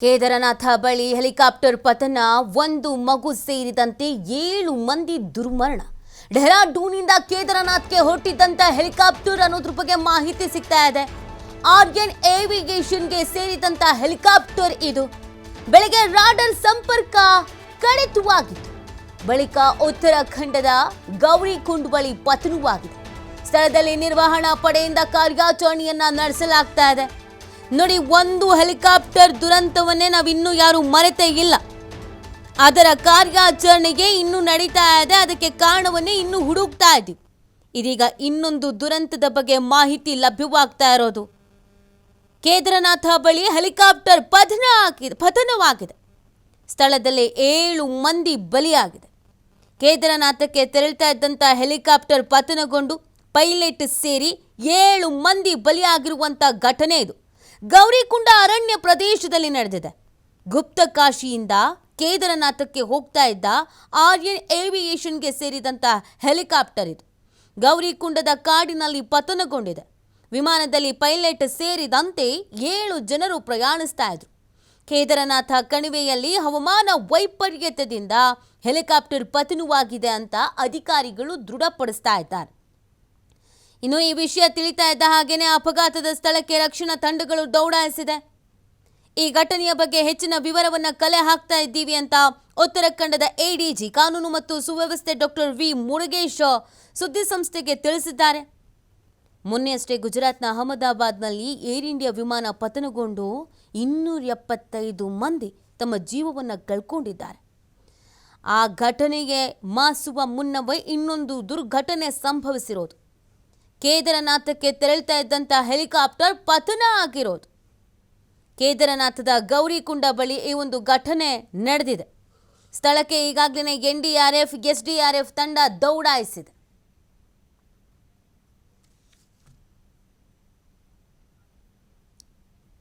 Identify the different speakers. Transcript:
Speaker 1: ಕೇದಾರನಾಥ ಬಳಿ ಹೆಲಿಕಾಪ್ಟರ್ ಪತನ, ಒಂದು ಮಗು ಸೇರಿದಂತೆ 7 ಮಂದಿ ದುರ್ಮರಣ. ಡೆಹ್ರಾಡೂನ್ನಿಂದ ಕೇದಾರನಾಥ್ಗೆ ಹೊರಟಿದ್ದಂತ ಹೆಲಿಕಾಪ್ಟರ್ ಅನ್ನೋದ್ರ ಬಗ್ಗೆ ಮಾಹಿತಿ ಸಿಗ್ತಾ ಇದೆ. ಆರ್ಯನ್ ಏವಿಗೇಷನ್ಗೆ ಸೇರಿದಂತ ಹೆಲಿಕಾಪ್ಟರ್ ಇದು. ಬೆಳಗ್ಗೆ ರಾಡರ್ ಸಂಪರ್ಕ ಕಡಿತವಾಗಿತ್ತು. ಬಳಿಕ ಉತ್ತರಾಖಂಡದ ಗೌರಿಕುಂಡ್ ಬಳಿ ಪತನವಾಗಿದೆ. ಸ್ಥಳದಲ್ಲಿ ನಿರ್ವಹಣಾ ಪಡೆಯಿಂದ ಕಾರ್ಯಾಚರಣೆಯನ್ನ ನಡೆಸಲಾಗ್ತಾ ಇದೆ. ನೋಡಿ, ಒಂದು ಹೆಲಿಕಾಪ್ಟರ್ ದುರಂತವನ್ನೇ ನಾವಿನ್ನೂ ಯಾರು ಮರೆತೇ ಇಲ್ಲ. ಅದರ ಕಾರ್ಯಾಚರಣೆಗೆ ಇನ್ನೂ ನಡೀತಾ ಇದೆ. ಅದಕ್ಕೆ ಕಾರಣವನ್ನೇ ಇನ್ನೂ ಹುಡುಕ್ತಾ ಇದ್ದೀವಿ. ಇದೀಗ ಇನ್ನೊಂದು ದುರಂತದ ಬಗ್ಗೆ ಮಾಹಿತಿ ಲಭ್ಯವಾಗ್ತಾ ಇರೋದು. ಕೇದಾರನಾಥ ಬಳಿ ಹೆಲಿಕಾಪ್ಟರ್ ಪತನವಾಗಿದೆ. ಸ್ಥಳದಲ್ಲಿ 7 ಮಂದಿ ಬಲಿಯಾಗಿದೆ. ಕೇದಾರನಾಥಕ್ಕೆ ತೆರಳುತ್ತಾ ಇದ್ದಂಥ ಹೆಲಿಕಾಪ್ಟರ್ ಪತನಗೊಂಡು ಪೈಲಟ್ ಸೇರಿ 7 ಮಂದಿ ಬಲಿಯಾಗಿರುವಂಥ ಘಟನೆ ಇದು. ಗೌರಿಕುಂಡ ಅರಣ್ಯ ಪ್ರದೇಶದಲ್ಲಿ ನಡೆದಿದೆ. ಗುಪ್ತಕಾಶಿಯಿಂದ ಕೇದಾರನಾಥಕ್ಕೆ ಹೋಗ್ತಾ ಇದ್ದ ಆರ್ಯನ್ ಏವಿಯೇಷನ್ಗೆ ಸೇರಿದಂಥ ಹೆಲಿಕಾಪ್ಟರ್ ಇದು. ಗೌರಿಕುಂಡದ ಕಾಡಿನಲ್ಲಿ ಪತನಗೊಂಡಿದೆ. ವಿಮಾನದಲ್ಲಿ ಪೈಲಟ್ ಸೇರಿದಂತೆ 7 ಜನರು ಪ್ರಯಾಣಿಸ್ತಾ ಇದ್ರು. ಕೇದಾರನಾಥ ಕಣಿವೆಯಲ್ಲಿ ಹವಾಮಾನ ವೈಪರೀತ್ಯದಿಂದ ಹೆಲಿಕಾಪ್ಟರ್ ಪತನವಾಗಿದೆ ಅಂತ ಅಧಿಕಾರಿಗಳು ದೃಢಪಡಿಸ್ತಾ ಇದ್ದಾರೆ. ಇನ್ನು ಈ ವಿಷಯ ತಿಳಿತಾ ಇದ್ದ ಹಾಗೇನೆ ಅಪಘಾತದ ಸ್ಥಳಕ್ಕೆ ರಕ್ಷಣಾ ತಂಡಗಳು ದೌಡಾಯಿಸಿದೆ. ಈ ಘಟನೆಯ ಬಗ್ಗೆ ಹೆಚ್ಚಿನ ವಿವರವನ್ನು ಕಲೆ ಹಾಕ್ತಾ ಇದ್ದೀವಿ ಅಂತ ಉತ್ತರಾಖಂಡದ ಎಡಿಜಿ ಕಾನೂನು ಮತ್ತು ಸುವ್ಯವಸ್ಥೆ ಡಾಕ್ಟರ್ ವಿ ಮುರುಗೇಶ್ ಸುದ್ದಿ ಸಂಸ್ಥೆಗೆ ತಿಳಿಸಿದ್ದಾರೆ. ಮೊನ್ನೆಯಷ್ಟೇ ಗುಜರಾತ್ನ ಅಹಮದಾಬಾದ್ನಲ್ಲಿ ಏರ್ ಇಂಡಿಯಾ ವಿಮಾನ ಪತನಗೊಂಡು 275 ಮಂದಿ ತಮ್ಮ ಜೀವವನ್ನು ಕಳ್ಕೊಂಡಿದ್ದಾರೆ. ಆ ಘಟನೆಗೆ ಮಾಸುವ ಮುನ್ನವೇ ಇನ್ನೊಂದು ದುರ್ಘಟನೆ ಸಂಭವಿಸಿರೋದು. ಕೇದಾರನಾಥಕ್ಕೆ ತೆರಳುತ್ತಾ ಇದ್ದಂಥ ಹೆಲಿಕಾಪ್ಟರ್ ಪತನ ಆಗಿರೋದು. ಕೇದಾರನಾಥದ ಗೌರಿಕುಂಡ ಬಳಿ ಈ ಒಂದು ಘಟನೆ ನಡೆದಿದೆ. ಸ್ಥಳಕ್ಕೆ ಈಗಾಗಲೇ NDRF, SDRF ತಂಡ ದೌಡಾಯಿಸಿದೆ.